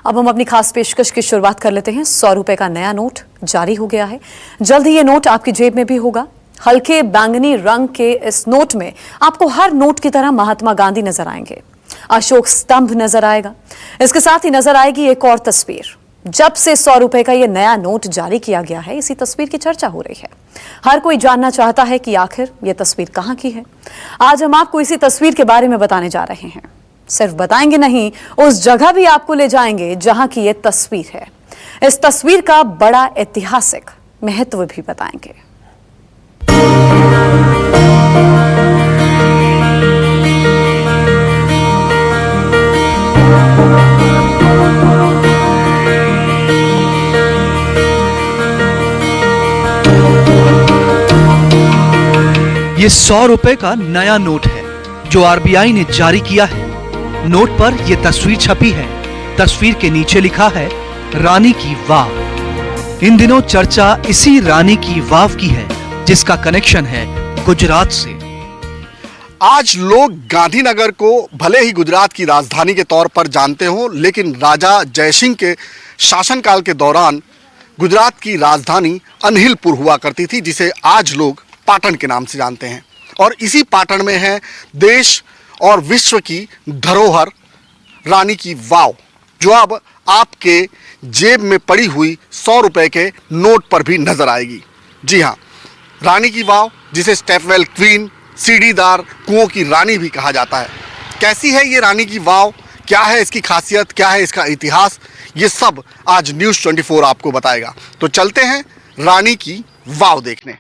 अब हम अपनी खास पेशकश की शुरुआत कर लेते हैं। 100 रुपए का नया नोट जारी हो गया है। जल्द ही ये नोट आपकी जेब में भी होगा। हल्के बैंगनी रंग के इस नोट में आपको हर नोट की तरह महात्मा गांधी नजर आएंगे, अशोक स्तंभ नजर आएगा। इसके साथ ही नजर आएगी एक और तस्वीर। जब से 100 रुपए का ये नया नोट जारी किया गया है, इसी तस्वीर की चर्चा हो रही है। हर कोई जानना चाहता है कि आखिर ये तस्वीर कहां की है। आज हम आपको इसी तस्वीर के बारे में बताने जा रहे हैं। सिर्फ बताएंगे नहीं, उस जगह भी आपको ले जाएंगे जहां की ये तस्वीर है। इस तस्वीर का बड़ा ऐतिहासिक महत्व भी बताएंगे। ये 100 रुपए का नया नोट है जो आरबीआई ने जारी किया है। नोट पर यह तस्वीर छपी है। तस्वीर के नीचे लिखा है रानी की वाव। इन दिनों चर्चा इसी रानी की वाव की है, जिसका कनेक्शन है गुजरात से। आज लोग गांधीनगर को भले ही गुजरात की राजधानी के तौर पर जानते हो, लेकिन राजा जयसिंह के शासनकाल के दौरान गुजरात की राजधानी अनहिलपुर हुआ करती थी, जिसे आज लोग पाटन के नाम से जानते हैं। और इसी पाटन में है देश और विश्व की धरोहर रानी की वाव, जो अब आपके जेब में पड़ी हुई 100 रुपए के नोट पर भी नजर आएगी। जी हाँ, रानी की वाव, जिसे स्टेपवेल क्वीन, सीढ़ीदार कुओं की रानी भी कहा जाता है। कैसी है ये रानी की वाव, क्या है इसकी खासियत, क्या है इसका इतिहास, ये सब आज न्यूज़ 24 आपको बताएगा। तो चलते हैं रानी की वाव देखने।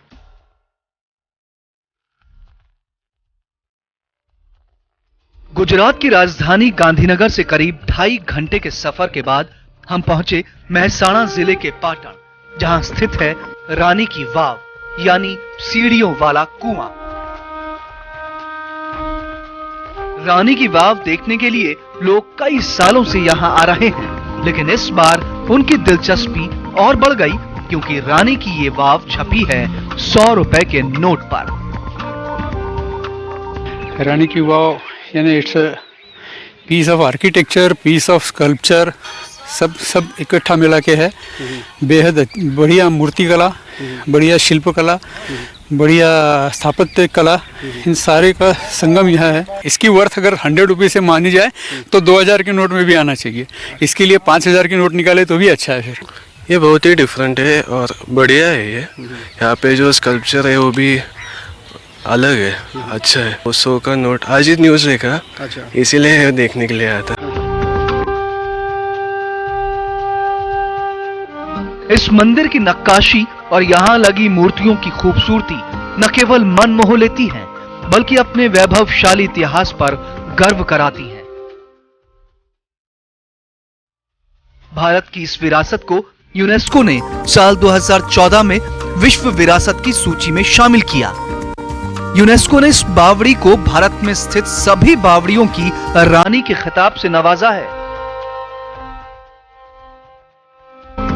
गुजरात की राजधानी गांधीनगर से करीब 2.5 घंटे के सफर के बाद हम पहुंचे महसाणा जिले के पाटन, जहां स्थित है रानी की वाव, यानी सीढ़ियों वाला कुआं। रानी की वाव देखने के लिए लोग कई सालों से यहां आ रहे हैं, लेकिन इस बार उनकी दिलचस्पी और बढ़ गई क्योंकि रानी की ये वाव छपी है 100 रुपए के नोट पर। रानी की वाव यानी it's a piece of architecture, piece of sculpture, सब इकट्ठा मिला के है। बेहद बढ़िया मूर्ति कला, बढ़िया शिल्प कला, बढ़िया स्थापत्य कला, इन सारे का संगम यहाँ है। इसकी वर्थ अगर 100 रुपये से मानी जाए तो 2000 के नोट में भी आना चाहिए। इसके लिए 5000 के नोट निकाले तो भी अच्छा है। फिर ये बहुत ही डिफरेंट है और बढ़िया है। ये यहाँ पे जो स्कल्पचर है वो भी अलग है, अच्छा है। 100 का नोट आज ही न्यूज़ देखा, अच्छा, इसीलिए देखने के लिए आया था। इस मंदिर की नक्काशी और यहाँ लगी मूर्तियों की खूबसूरती न केवल मन मोह लेती है, बल्कि अपने वैभवशाली इतिहास पर गर्व कराती है। भारत की इस विरासत को यूनेस्को ने साल 2014 में विश्व विरासत की सूची में शामिल किया। यूनेस्को ने इस बावड़ी को भारत में स्थित सभी बावड़ियों की रानी के खिताब से नवाजा है।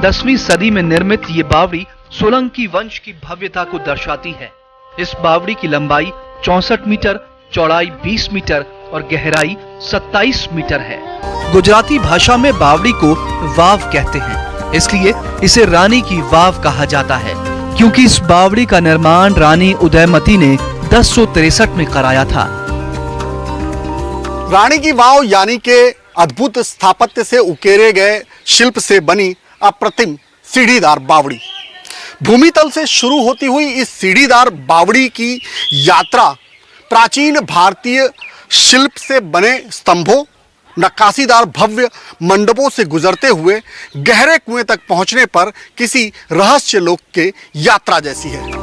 10वीं सदी में निर्मित ये बावड़ी सोलंकी वंश की भव्यता को दर्शाती है। इस बावड़ी की लंबाई 64 मीटर, चौड़ाई 20 मीटर और गहराई 27 मीटर है। गुजराती भाषा में बावड़ी को वाव कहते हैं, इसलिए इसे रानी की वाव कहा जाता है, क्योंकि इस बावड़ी का निर्माण रानी उदयमती ने 1063 में कराया था। रानी की वाव यानी के अद्भुत स्थापत्य से उकेरे गए शिल्प से बनी अप्रतिम सीढ़ीदार बावड़ी। भूमितल से शुरू होती हुई इस सीढ़ीदार बावड़ी की यात्रा प्राचीन भारतीय शिल्प से बने स्तंभों, नक्काशीदार भव्य मंडपों से गुजरते हुए गहरे कुएं तक पहुंचने पर किसी रहस्य लोक के यात्रा जैसी है।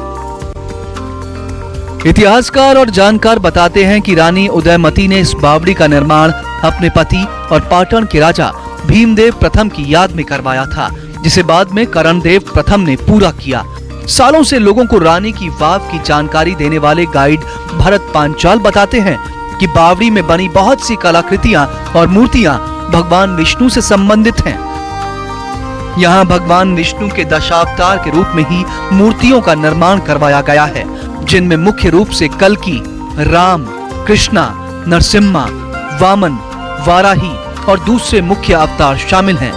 इतिहासकार और जानकार बताते हैं कि रानी उदयमती ने इस बावड़ी का निर्माण अपने पति और पाटन के राजा भीमदेव प्रथम की याद में करवाया था, जिसे बाद में करणदेव प्रथम ने पूरा किया। सालों से लोगों को रानी की वाव की जानकारी देने वाले गाइड भरत पांचाल बताते हैं कि बावड़ी में बनी बहुत सी कलाकृतियां और मूर्तियां भगवान विष्णु से संबंधित हैं। यहाँ भगवान विष्णु के दशावतार के रूप में ही मूर्तियों का निर्माण करवाया गया है, जिनमें मुख्य रूप से कल्की, राम, कृष्णा, नरसिम्हा, वामन, वाराही, और दूसरे मुख्य अवतार शामिल हैं।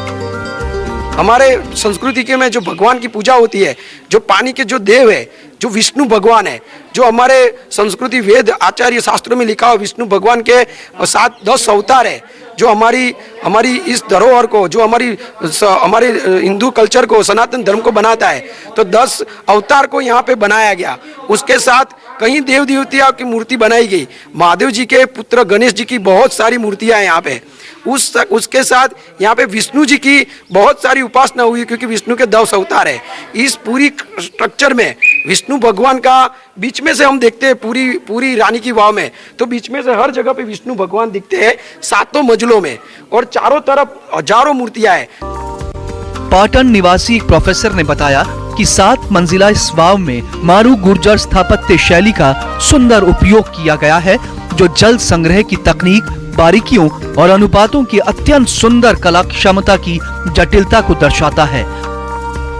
हमारे संस्कृति के में जो भगवान की पूजा होती है, जो पानी के जो देव है, जो विष्णु भगवान है, जो हमारे संस्कृति वेद आचार्य शास्त्रों में लिखा हुआ विष्णु भगवान के 7-10 अवतार है, जो हमारी इस धरोहर को, जो हमारे हिंदू कल्चर को, सनातन धर्म को बनाता है, तो 10 अवतार को यहाँ पे बनाया गया। उसके साथ कई देव देवतियों की मूर्ति बनाई गई। महादेव जी के पुत्र गणेश जी की बहुत सारी मूर्तियाँ हैं यहाँ पे। उसके साथ यहाँ पे विष्णु जी की बहुत सारी उपासना हुई, क्योंकि विष्णु के 10 अवतार है। इस पूरी स्ट्रक्चर में विष्णु भगवान का बीच में से हम देखते हैं, पूरी रानी की वाव में, तो बीच में से हर जगह पे विष्णु भगवान दिखते हैं 7 मंजिलों में, और चारों तरफ हजारों मूर्तियां हैं। पाटन निवासी एक प्रोफेसर ने बताया कि 7 मंजिला इस वाव में मारू गुर्जर स्थापत्य शैली का सुंदर उपयोग किया गया है, जो जल संग्रह की तकनीक, बारीकियों और अनुपातों की अत्यंत सुंदर कला क्षमता की जटिलता को दर्शाता है।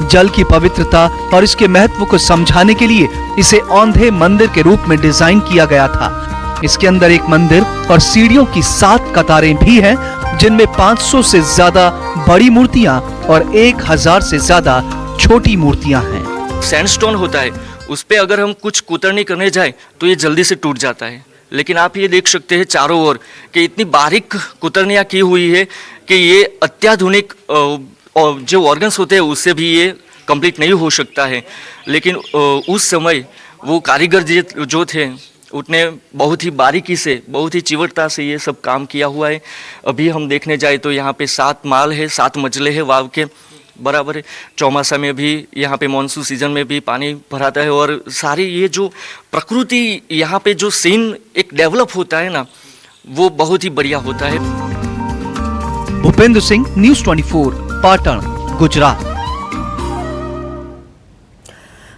जल की पवित्रता और इसके महत्व को समझाने के लिए इसे औंधे मंदिर के रूप में डिजाइन किया गया था। इसके अंदर एक मंदिर और सीढ़ियों की 7 कतारें भी हैं, जिनमें 500 से ज्यादा बड़ी मूर्तियां और 1000 से ज्यादा छोटी मूर्तियां हैं। सैंडस्टोन होता है, उस पे अगर हम कुछ कुतरनी करने जाए तो ये जल्दी से टूट जाता है, लेकिन आप ये देख सकते हैं चारों ओर कि इतनी बारीक कुतरनियाँ की हुई है कि ये अत्याधुनिक जो ऑर्गन्स होते हैं उससे भी ये कंप्लीट नहीं हो सकता है। लेकिन उस समय वो कारीगर जो थे उतने बहुत ही बारीकी से, बहुत ही चिवटता से ये सब काम किया हुआ है। अभी हम देखने जाए तो यहाँ पे 7 माल है, 7 मंजिले है वाव के बराबर है। चौमासा में भी यहाँ पे मानसून सीजन में भी पानी भराता है, और सारी ये जो प्रकृति यहाँ पे जो सीन एक डेवलप होता है ना, वो बहुत ही बढ़िया होता है। भूपेंद्र सिंह, न्यूज़ 24, पाटन, गुजरात।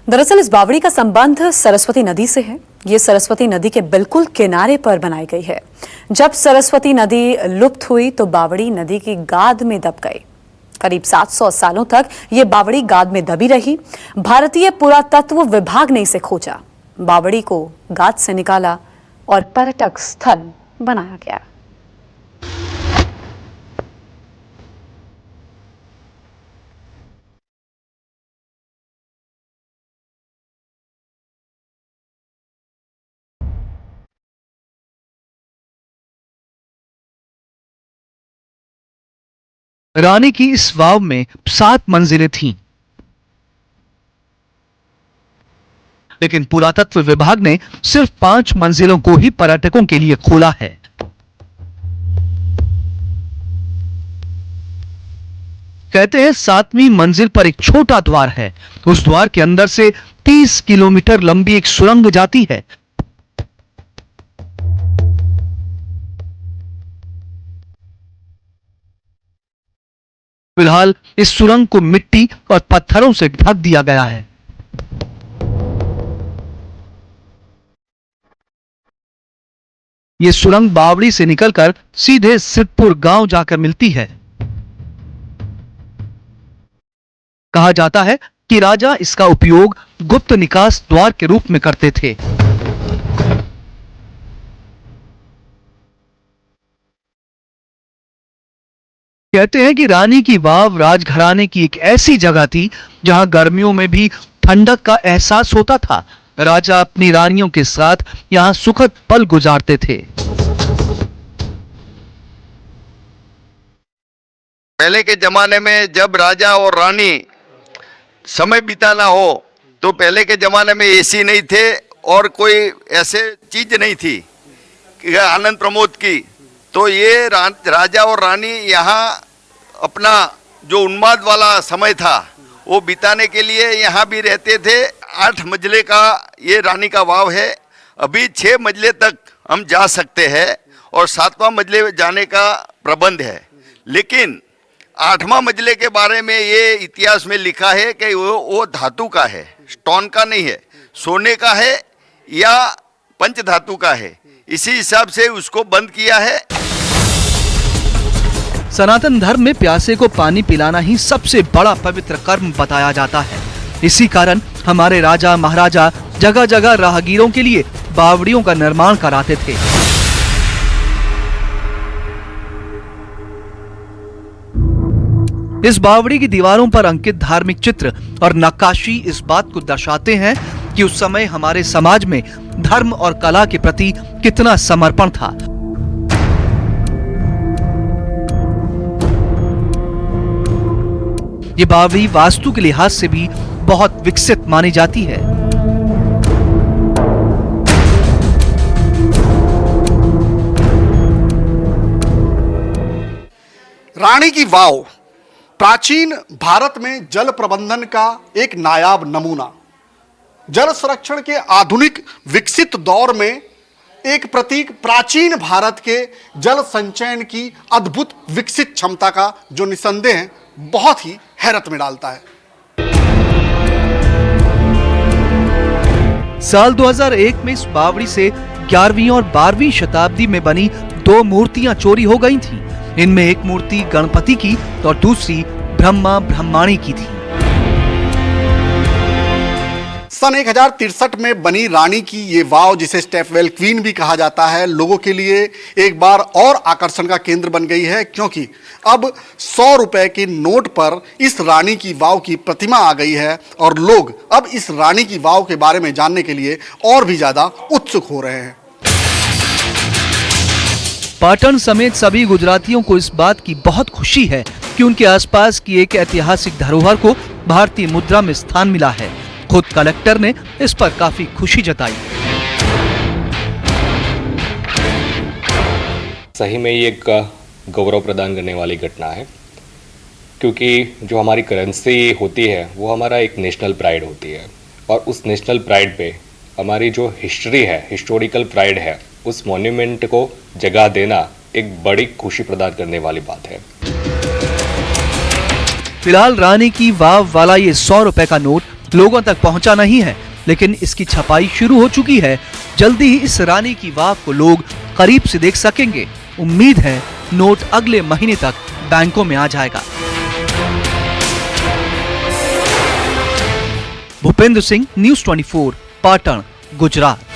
दरअसल इस बावड़ी का संबंध सरस्वती नदी से है। ये सरस्वती नदी के बिल्कुल किनारे पर बनाई गई है। जब सरस्वती नदी लुप्त हुई तो बावड़ी नदी की गाद में दब गई। करीब 700 सालों तक ये बावड़ी गाद में दबी रही। भारतीय पुरातत्व विभाग ने इसे खोजा, बावड़ी को गाद से निकाला और पर्यटक स्थल बनाया गया। रानी की इस वाव में 7 मंजिलें थीं, लेकिन पुरातत्व विभाग ने सिर्फ 5 मंजिलों को ही पर्यटकों के लिए खोला है। कहते हैं 7वीं मंजिल पर एक छोटा द्वार है। उस द्वार के अंदर से 30 किलोमीटर लंबी एक सुरंग जाती है। फिलहाल इस सुरंग को मिट्टी और पत्थरों से ढक दिया गया है। यह सुरंग बावड़ी से निकलकर सीधे सिद्धपुर गांव जाकर मिलती है। कहा जाता है कि राजा इसका उपयोग गुप्त निकास द्वार के रूप में करते थे। कहते हैं कि रानी की वाव राजघराने की एक ऐसी जगह थी जहां गर्मियों में भी ठंडक का एहसास होता था। राजा अपनी रानियों के साथ यहां सुखद पल गुजारते थे। पहले के जमाने में जब राजा और रानी समय बिताना हो तो पहले के जमाने में एसी नहीं थे और कोई ऐसे चीज नहीं थी कि आनंद प्रमोद की, तो ये राजा और रानी यहाँ अपना जो उन्माद वाला समय था वो बिताने के लिए यहाँ भी रहते थे। 8 मंजिले का ये रानी का वाव है। अभी 6 मंजिले तक हम जा सकते हैं और 7वां मंजिले जाने का प्रबंध है, लेकिन 8वां मंजिले के बारे में ये इतिहास में लिखा है कि वो धातु का है, स्टोन का नहीं है, सोने का है या पंच धातु का है। इसी हिसाब से उसको बंद किया है। सनातन धर्म में प्यासे को पानी पिलाना ही सबसे बड़ा पवित्र कर्म बताया जाता है। इसी कारण हमारे राजा महाराजा जगह जगह राहगीरों के लिए बावड़ियों का निर्माण कराते थे। इस बावड़ी की दीवारों पर अंकित धार्मिक चित्र और नक्काशी इस बात को दर्शाते हैं कि उस समय हमारे समाज में धर्म और कला के प्रति कितना समर्पण था। ये बावड़ी वास्तु के लिहाज से भी बहुत विकसित मानी जाती है। रानी की वाव प्राचीन भारत में जल प्रबंधन का एक नायाब नमूना। जल संरक्षण के आधुनिक विकसित दौर में एक प्रतीक, प्राचीन भारत के जल संचयन की अद्भुत विकसित क्षमता का, जो निसंदेह बहुत ही हैरत में डालता है। साल 2001 में इस बावड़ी से 11वीं और 12वीं शताब्दी में बनी 2 मूर्तियां चोरी हो गई थीं। इनमें एक मूर्ति गणपति की और दूसरी ब्रह्मा ब्रह्माणी की थी। सन 1063 में बनी रानी की ये वाव, जिसे स्टेपवेल क्वीन भी कहा जाता है, लोगों के लिए एक बार और आकर्षण का केंद्र बन गई है, क्योंकि अब 100 रुपए के नोट पर इस रानी की वाव की प्रतिमा आ गई है और लोग अब इस रानी की वाव के बारे में जानने के लिए और भी ज्यादा उत्सुक हो रहे हैं। पाटन समेत सभी गुजरातियों को इस बात की बहुत खुशी है कि उनके आसपास की एक ऐतिहासिक धरोहर को भारतीय मुद्रा में स्थान मिला है। खुद कलेक्टर ने इस पर काफी खुशी जताई। सही में ये एक गौरव प्रदान करने वाली घटना है, क्योंकि जो हमारी करेंसी होती है वो हमारा एक नेशनल प्राइड होती है, और उस नेशनल प्राइड पे हमारी जो हिस्ट्री है, हिस्टोरिकल प्राइड है, उस मॉन्यूमेंट को जगह देना एक बड़ी खुशी प्रदान करने वाली बात है। फिलहाल रानी की वाव वाला ये 100 रुपए का नोट लोगों तक पहुंचा नहीं है, लेकिन इसकी छपाई शुरू हो चुकी है। जल्दी ही इस रानी की वाव को लोग करीब से देख सकेंगे। उम्मीद है नोट अगले महीने तक बैंकों में आ जाएगा। भूपेंद्र सिंह, न्यूज़ 24, पाटन, गुजरात।